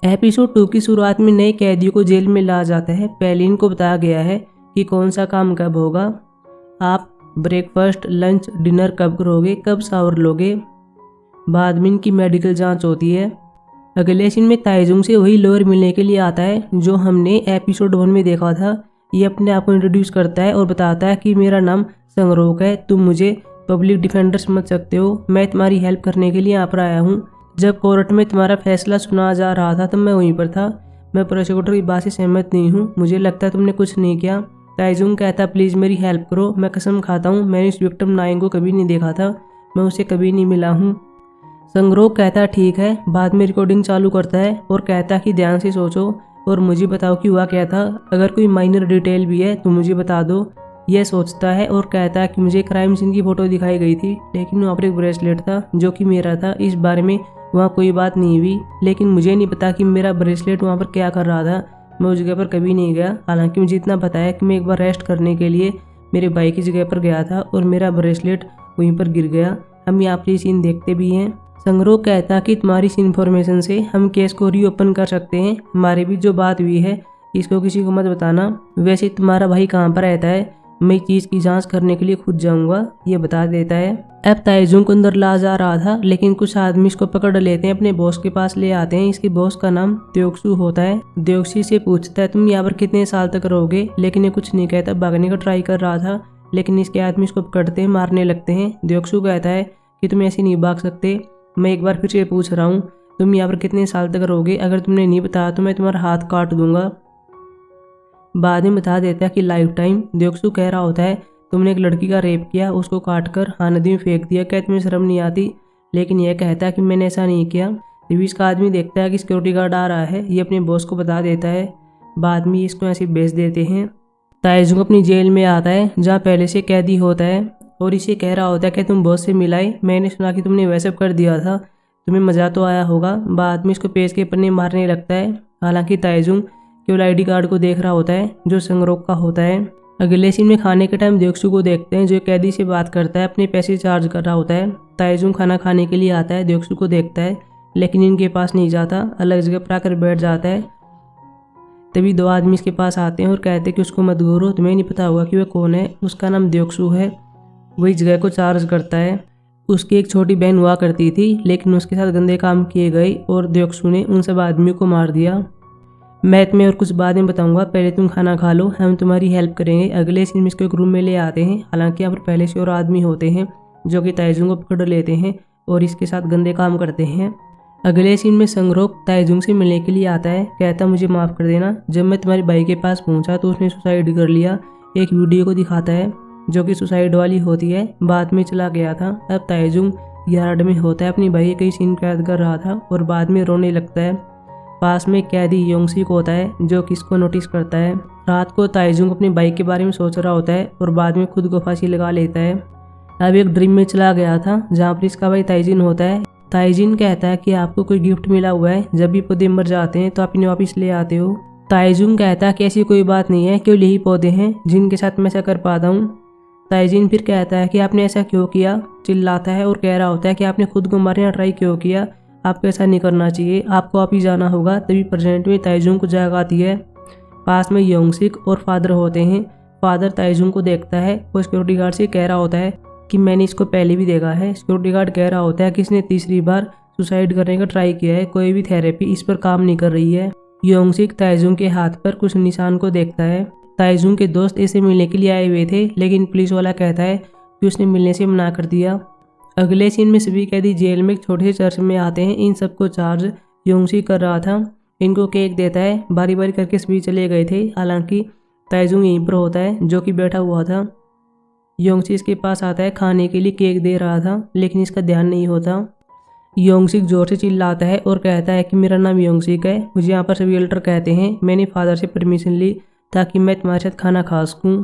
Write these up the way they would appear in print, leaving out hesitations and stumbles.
Episode 2 की शुरुआत में नए कैदियों को जेल में लाया जाता है। पहले इनको बताया गया है कि कौन सा काम कब होगा। आप ब्रेकफास्ट, लंच, डिनर कब करोगे, कब शावर लोगे। बाद में इनकी मेडिकल जांच होती है। अगले सीन में ताइजुंग से वही लोअर मिलने के लिए आता है जो हमने एपिसोड 1 में देखा था। ये अपने आप को इंट्रोड्यूस करता है और बताता है कि मेरा नाम संगरोक है, तुम मुझे पब्लिक डिफेंडर समझ सकते हो, मैं तुम्हारी हेल्प करने के लिए यहाँ पर आया हूँ। जब कोर्ट में तुम्हारा फैसला सुना जा रहा था तब मैं वहीं पर था। मैं प्रोसिक्यूटर की बात से सहमत नहीं हूँ, मुझे लगता है तुमने कुछ नहीं किया। ताइजुंग कहता है प्लीज़ मेरी हेल्प करो, मैं कसम खाता हूँ मैंने इस विक्टिम नाइंग को कभी नहीं देखा था, मैं उसे कभी नहीं मिला हूँ। संगरोक कहता है ठीक है। बाद में रिकॉर्डिंग चालू करता है और कहता है कि ध्यान से सोचो और मुझे बताओ कि हुआ क्या था, अगर कोई माइनर डिटेल भी है तो मुझे बता दो। यह सोचता है और कहता है कि मुझे क्राइम सीन की फ़ोटो दिखाई गई थी, लेकिन वहाँ पर एक ब्रेसलेट था जो कि मेरा था, इस बारे में वहाँ कोई बात नहीं हुई, लेकिन मुझे नहीं पता कि मेरा ब्रेसलेट वहाँ पर क्या कर रहा था। मैं उस जगह पर कभी नहीं गया। हालांकि मुझे इतना पता है कि मैं एक बार रेस्ट करने के लिए मेरे भाई की जगह पर गया था और मेरा ब्रेसलेट वहीं पर गिर गया। हम यहाँ पर ये सीन देखते भी हैं। संगरोक कहता कि तुम्हारी इस इन्फॉर्मेशन से हम केस को रीओपन कर सकते हैं, हमारे बीच जो बात हुई है इसको किसी को मत बताना। वैसे तुम्हारा भाई कहाँ पर रहता है, मैं इस चीज़ की जांच करने के लिए खुद जाऊंगा, ये बता देता है। अब ताइजुंग को अंदर ला जा रहा था, लेकिन कुछ आदमी इसको पकड़ लेते हैं, अपने बॉस के पास ले आते हैं। इसके बॉस का नाम द्योक्सू होता है। द्योक्सी से पूछता है तुम यहाँ पर कितने साल तक रहोगे, लेकिन ये कुछ नहीं कहता, भागने का ट्राई कर रहा था, लेकिन इसके आदमी इसको पकड़ते हैं, मारने लगते हैं। द्योक्सू कहता है कि तुम ऐसे नहीं भाग सकते, मैं एक बार फिर से पूछ रहा हूँ तुम यहाँ पर कितने साल तक रहोगे, अगर तुमने नहीं बताया तो मैं तुम्हारा हाथ काट दूंगा। बाद में बता देता है कि लाइफ टाइम। द्योक्सू कह रहा होता है तुमने एक लड़की का रेप किया, उसको काट कर हाँ नदी में फेंक दिया, क्या तुम्हें शर्म नहीं आती। लेकिन यह कहता है कि मैंने ऐसा नहीं किया। रिवीज का आदमी देखता है कि सिक्योरिटी गार्ड आ रहा है, ये अपने बॉस को बता देता है। बाद में इसको ऐसे भेज देते हैं। ताइजुंग अपनी जेल में आता है जहाँ पहले से कैदी होता है और इसे कह रहा होता है कि तुम बॉस से मिलाए, मैंने सुना कि तुमने वैसे कर दिया था, तुम्हें मज़ा तो आया होगा। बाद में इसको पेज के पन्ने मारने लगता है। हालांकि ताइजुंग केवल आईडी कार्ड को देख रहा होता है जो संगरोक का होता है। अगले सीन में खाने के टाइम द्योक्सू को देखते हैं जो कैदी से बात करता है, अपने पैसे चार्ज कर रहा होता है। ताइजुंग खाना खाने के लिए आता है, द्योक्सू को देखता है लेकिन इनके पास नहीं जाता, अलग जगह पर आकर बैठ जाता है। तभी दो आदमी इसके पास आते हैं और कहते हैं कि उसको मत घूरो, तुम्हें नहीं पता होगा कि वह कौन है, उसका नाम द्योक्सू है। वही जगह को चार्ज करता है। उसकी एक छोटी बहन हुआ करती थी, लेकिन उसके साथ गंदे काम किए गए और द्योक्सू ने उन सब आदमियों को मार दिया। मैं तुम्हें और कुछ बाद में बताऊंगा, पहले तुम खाना खा लो, हम तुम्हारी हेल्प करेंगे। अगले सीन में इसको एक रूम में ले आते हैं। हालांकि यहाँ पर पहले से और आदमी होते हैं जो कि ताइजुंग को पकड़ लेते हैं और इसके साथ गंदे काम करते हैं। अगले सीन में संगरोक ताइजुंग से मिलने के लिए आता है, कहता मुझे माफ़ कर देना, जब मैं तुम्हारे भाई के पास पहुंचा तो उसने सुसाइड कर लिया। एक वीडियो को दिखाता है जो कि सुसाइड वाली होती है, बाद में चला गया था। अब ताइजुंग यार्ड में होता है, अपनी भाई कई सीन कैद कर रहा था और बाद में रोने लगता है। पास में कैदी योंगसिक होता है जो कि इसको नोटिस करता है। रात को ताइजुंग अपने भाई के बारे में सोच रहा होता है और बाद में खुद को फांसी लगा लेता है। अब एक ड्रीम में चला गया था जहाँ पर इसका भाई ताइजिन होता है। ताइजिन कहता है कि आपको कोई गिफ्ट मिला हुआ है, जब भी पौधे मर जाते हैं तो आप इन्हें वापस ले आते हो। ताइजुंग कहता है कि ऐसी कोई बात नहीं है, केवल यही पौधे हैं जिनके साथ मैं ऐसा कर पाता हूँ। ताइजिन फिर कहता है कि आपने ऐसा क्यों किया, चिल्लाता है और कह रहा होता है कि आपने खुद को मारने का ट्राई क्यों किया, आपको ऐसा नहीं करना चाहिए, आपको वापिस जाना होगा। तभी प्रेजेंट में ताइजुंग को जाग आती है। पास में योंगसिक और फादर होते हैं। फादर ताइजुंग को देखता है और सिक्योरिटी गार्ड से कह रहा होता है कि मैंने इसको पहले भी देखा है। सिक्योरिटी गार्ड कह रहा होता है कि इसने तीसरी बार सुसाइड करने का ट्राई किया है, कोई भी थेरेपी इस पर काम नहीं कर रही है। योंगसिक ताइजुंग के हाथ पर कुछ निशान को देखता है। ताइजुंग के दोस्त इसे मिलने के लिए आए हुए थे, लेकिन पुलिस वाला कहता है कि उसने मिलने से मना कर दिया। अगले सीन में सभी कैदी जेल में एक छोटे से चर्च में आते हैं। इन सबको चार्ज योंगसिक कर रहा था। इनको केक देता है, बारी बारी करके सभी चले गए थे। हालांकि ताइजुंग यहीं पर होता है जो कि बैठा हुआ था। योंगसिक इसके पास आता है, खाने के लिए केक दे रहा था, लेकिन इसका ध्यान नहीं होता। योंगसिक जोर से चिल्लाता है और कहता है कि मेरा नाम योंगसिक है, मुझे यहाँ पर सभी एल्डर कहते हैं, मैंने फादर से परमिशन ली ताकि मैं तुम्हारे साथ खाना खा सकूँ।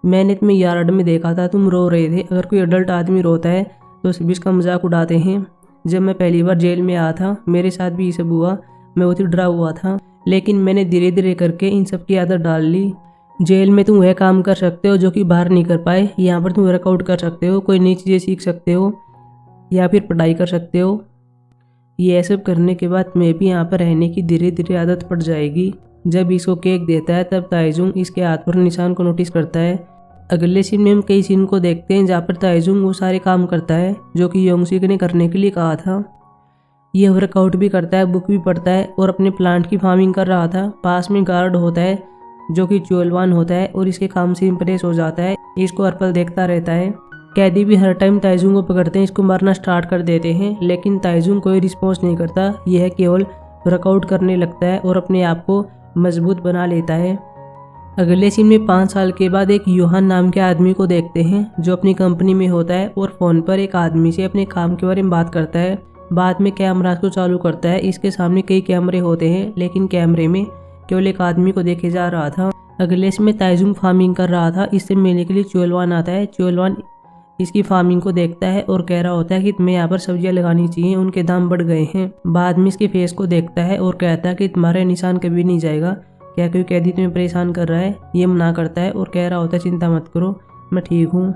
मैंने तुम्हें यार्ड में देखा था, तुम रो रहे थे। अगर कोई एडल्ट आदमी रोता है तो सभी इसका मजाक उड़ाते हैं। जब मैं पहली बार जेल में आया था मेरे साथ भी ये सब हुआ, मैं बहुत ही डरा हुआ था, लेकिन मैंने धीरे धीरे करके इन सब की आदत डाल ली। जेल में तुम वह काम कर सकते हो जो कि बाहर नहीं कर पाए, यहाँ पर तुम वर्कआउट कर सकते हो, कोई नई चीज़ें सीख सकते हो या फिर पढ़ाई कर सकते हो। ये सब करने के बाद मैं भी यहाँ पर रहने की धीरे धीरे आदत पड़ जाएगी। जब इसको केक देता है तब ताइजुंग इसके हाथ पर निशान को नोटिस करता है। अगले सीन में हम कई सीन को देखते हैं जहाँ पर ताइजुंग वो सारे काम करता है जो कि योंगसिक ने करने के लिए कहा था। ये वर्कआउट भी करता है, बुक भी पढ़ता है और अपने प्लांट की फार्मिंग कर रहा था। पास में गार्ड होता है जो कि चोलवान होता है और इसके काम से इम्प्रेस हो जाता है। इसको हर पल देखता रहता है। कैदी भी हर टाइम ताइजुंग को पकड़ते हैं, इसको मारना स्टार्ट कर देते हैं, लेकिन ताइजुंग कोई रिस्पॉन्स नहीं करता। यह केवल वर्कआउट करने लगता है और अपने आप को मजबूत बना लेता है। अगले सीन में 5 साल के बाद एक योहान नाम के आदमी को देखते हैं जो अपनी कंपनी में होता है और फ़ोन पर एक आदमी से अपने काम के बारे में बात करता है। बाद में कैमरा को चालू करता है। इसके सामने कई कैमरे होते हैं लेकिन कैमरे में केवल एक आदमी को देखे जा रहा था। अगले सीन में ताइजुंग फार्मिंग कर रहा था। इससे मिलने के लिए चोलवान आता है। चोलवान इसकी फार्मिंग को देखता है और कह रहा होता है कि तुम्हें यहाँ पर सब्जियां लगानी चाहिए, उनके दाम बढ़ गए हैं। बाद में इसके फेस को देखता है और कहता है कि तुम्हारा निशान कभी नहीं जाएगा, क्या कोई कैदी तुम्हें परेशान कर रहा है। ये मना करता है और कह रहा होता है चिंता मत करो, मैं ठीक हूँ।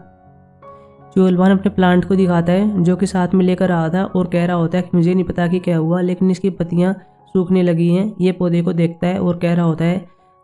चोलवान अपने प्लांट को दिखाता है जो कि साथ में लेकर आया था और कह रहा होता है कि मुझे नहीं पता कि क्या हुआ, लेकिन इसकी पत्तियाँ सूखने लगी हैं। ये पौधे को देखता है और कह रहा होता है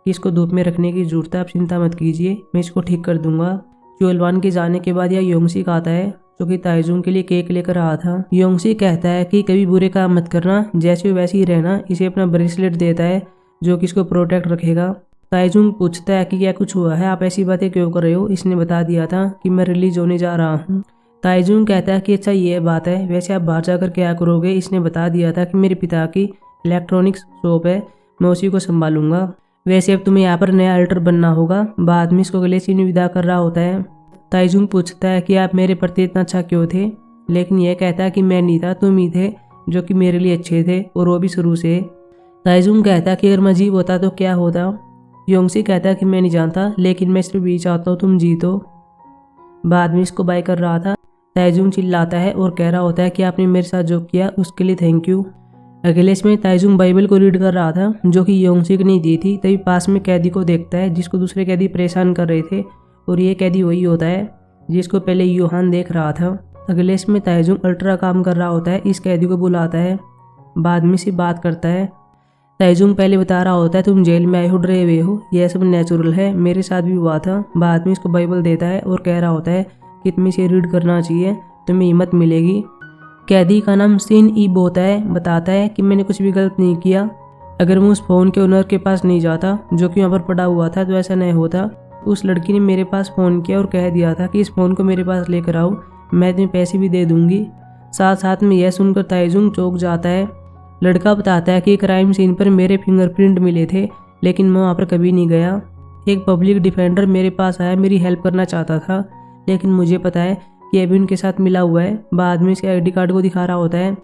कि इसको धूप में रखने की जरूरत है, आप चिंता मत कीजिए, मैं इसको ठीक कर दूंगा। चोलवान के जाने के बाद यह योंगसिक आता है जो कि ताइजुंग के लिए केक लेकर आया था। योंगसिक कहता है कि कभी बुरे काम मत करना, जैसे वैसे ही रहना। इसे अपना ब्रेसलेट देता है जो कि इसको प्रोटेक्ट रखेगा। ताइजुंग पूछता है कि क्या कुछ हुआ है, आप ऐसी बातें क्यों कर रहे हो। इसने बता दिया था कि मैं रिलीज होने जा रहा हूँ। ताइजुंग कहता है कि अच्छा ये बात है, वैसे आप बाहर जाकर क्या करोगे। इसने बता दिया था कि मेरे पिता की इलेक्ट्रॉनिक्स शॉप है, मैं उसी को संभालूंगा। वैसे अब तुम्हें यहाँ पर नया अल्टर बनना होगा। बाद में इसको अगले सीन में विदा कर रहा होता है। ताइजुंग पूछता है कि आप मेरे प्रति इतना अच्छा क्यों थे, लेकिन यह कहता है कि मैं नहीं था, तुम ही थे जो कि मेरे लिए अच्छे थे और वो भी शुरू से। ताइजुंग कहता है कि अगर मैं अजीब होता तो क्या होता। योंगसिक कहता है कि मैं नहीं जानता, लेकिन मैं सिर्फ यही चाहता हूँ तुम जीतो। बाद में इसको बाय कर रहा था। ताइजुंग चिल्लाता है और कह रहा होता है कि आपने मेरे साथ जो किया उसके लिए थैंक यू। अगले इसमें ताइजुंग बाइबल को रीड कर रहा था जो कि योंगसिक ने दी थी। तभी पास में कैदी को देखता है जिसको दूसरे कैदी परेशान कर रहे थे और ये कैदी वही होता है जिसको पहले योहान देख रहा था। अगले इसमें ताइजुंग अल्ट्रा काम कर रहा होता है। इस कैदी को बुलाता है, बाद में से बात करता है। ताइजुंग पहले बता रहा होता है तुम जेल में आए हो, डरे हुए हो, यह सब नेचुरल है, मेरे साथ भी हुआ था। बाद में इसको बाइबल देता है और कह रहा होता है कि तुम्हें इसे रीड करना चाहिए, तुम्हें हिम्मत मिलेगी। कैदी का नाम सिन ईब होता है। बताता है कि मैंने कुछ भी गलत नहीं किया। अगर मैं उस फ़ोन के ओनर के पास नहीं जाता जो कि वहाँ पर पड़ा हुआ था तो ऐसा नहीं होता। उस लड़की ने मेरे पास फ़ोन किया और कह दिया था कि इस फ़ोन को मेरे पास लेकर आओ, मैं तुम्हें पैसे भी दे दूंगी। साथ साथ में यह सुनकर ताइजुंग चौंक जाता है। लड़का बताता है कि क्राइम सीन पर मेरे फिंगरप्रिंट मिले थे, लेकिन मैं वहाँ पर कभी नहीं गया। एक पब्लिक डिफेंडर मेरे पास आया, मेरी हेल्प करना चाहता था, लेकिन मुझे पता है कि अभी उनके साथ मिला हुआ है। बाद में इसके आईडी कार्ड को दिखा रहा होता है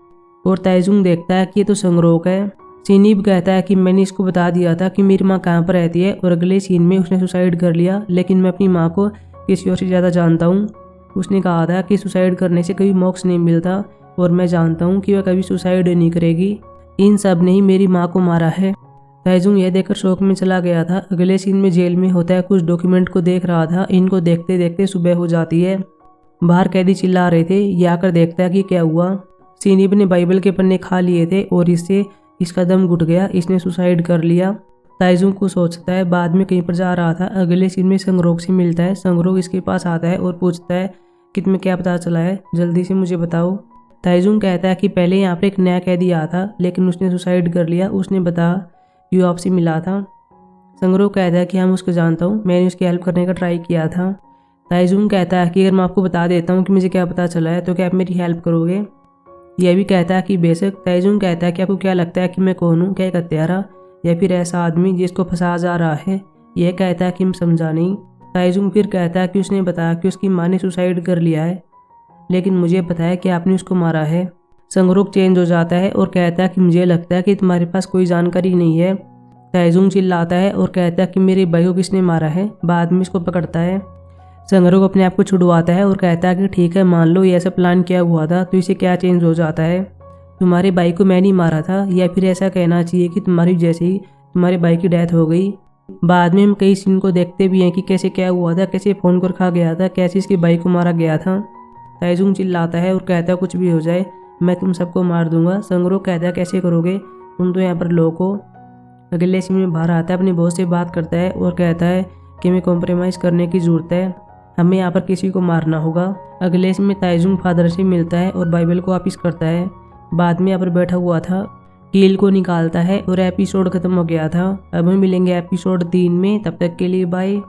और ताइजुंग देखता है कि ये तो संगरोक है। सिनीब कहता है कि मैंने इसको बता दिया था कि मेरी माँ कहाँ पर रहती है और अगले सीन में उसने सुसाइड कर लिया, लेकिन मैं अपनी माँ को किसी और से ज़्यादा जानता हूँ। उसने कहा था कि सुसाइड करने से कभी मोक्ष नहीं मिलता और मैं जानता हूँ कि वह कभी सुसाइड नहीं करेगी। इन सब ने ही मेरी माँ को मारा है। ताइजुंग यह देखकर शौक में चला गया था। अगले सीन में जेल में होता है, कुछ डॉक्यूमेंट को देख रहा था। इनको देखते देखते सुबह हो जाती है। बाहर कैदी चिल्ला रहे थे। ये आकर देखता है कि क्या हुआ। सिनीब ने बाइबल के पन्ने खा लिए थे और इससे इसका दम घुट गया, इसने सुसाइड कर लिया। ताइजुंग को सोचता है। बाद में कहीं पर जा रहा था। अगले सीन में संगरोक से मिलता है। संगरोक इसके पास आता है और पूछता है कि तुम्हें क्या पता चला है, जल्दी से मुझे बताओ। ताइजुंग कहता है कि पहले यहाँ पर एक नया कैदी आया था, लेकिन उसने सुसाइड कर लिया। उसने बताया कि वो आपसे मिला था। संगरोक कहता है कि हाँ, मैं उसको जानता हूँ, मैंने उसकी हेल्प करने का ट्राई किया था। ताइजुंग कहता है कि अगर मैं आपको बता देता हूँ कि मुझे क्या पता चला है तो क्या आप मेरी हेल्प करोगे। यह भी कहता है कि बेशक। ताइजुंग कहता है कि आपको क्या लगता है कि मैं कौन हूँ, क्या एक हत्यारा या फिर ऐसा आदमी जिसको फंसाया जा रहा है। यह कहता है कि मैं समझा नहीं। ताइजुंग फिर कहता है कि उसने बताया कि उसकी माँ ने सुसाइड कर लिया है, लेकिन मुझे पता है कि आपने उसको मारा है। संगरोक चेंज हो जाता है और कहता है कि मुझे लगता है कि तुम्हारे पास कोई जानकारी नहीं है। ताइजुंग चिल्लाता है और कहता है कि मेरे भाई को किसने मारा है। बाद में इसको पकड़ता है। संगरोक अपने आप को छुड़वाता है और कहता है कि ठीक है, मान लो ये ऐसा प्लान किया हुआ था, तो इसे क्या चेंज हो जाता है। तुम्हारे भाई को मैं नहीं मारा था, या फिर ऐसा कहना चाहिए कि तुम्हारी जैसे ही तुम्हारे भाई की डेथ हो गई। बाद में हम कई सीन को देखते भी हैं कि कैसे क्या हुआ था, कैसे फ़ोन को रखा गया था, कैसे इसके भाई को मारा गया था। ताइजुंग चिल्लाता है और कहता है कुछ भी हो जाए, मैं तुम सबको मार दूंगा। संग्रो कहता है कैसे करोगे, तुम तो यहाँ पर लोग हो। अगले सीन में बाहर आता है, अपनी बॉस से बात करता है और कहता है कि हमें कॉम्प्रोमाइज़ करने की ज़रूरत है, हमें यहाँ पर किसी को मारना होगा। अगले सीन में ताइजुंग फादर से मिलता है और बाइबल को वापिस करता है। बाद में यहाँ पर बैठा हुआ था, कील को निकालता है और एपिसोड खत्म हो गया था। अब हम मिलेंगे एपिसोड 3 में, तब तक के लिए बाय।